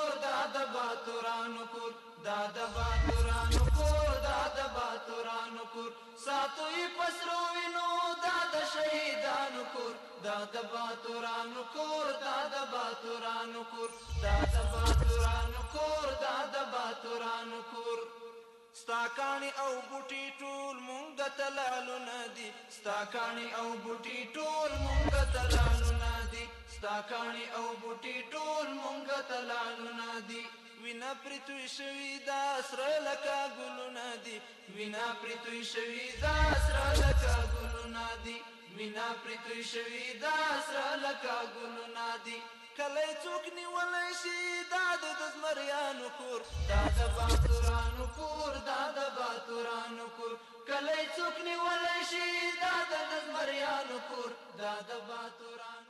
کور دا د باتورانو کور دا د باتورانو کور دا د باتورانو کور ساتو یې پسرو وینو دا د شهیدانو کور دا د باتورانو کور دا د باتورانو کور دا د باتورانو کور دا د باتورانو کور ستا کاڼي او بوټي ټول مونږ ته لالونه دي ستا کاڼي او بوټي ټول مونږ ته لالونه دي ستا کاڼي او بوټي ټول مونږ ته لالونه دي وینا پرې توی شوي دا سره لکه ګلونه دي وینا پرې توی شوي دا سره لکه ګلونه دي وینا پرې توی شوي دا سره لکه ګلونه دي کله څوک نیولی شي دا د زمریانو کور دا د باتورانو کور دا د باتورانو کور کله څوک نیولی شي دا د زمریانو کور دا د باتورانو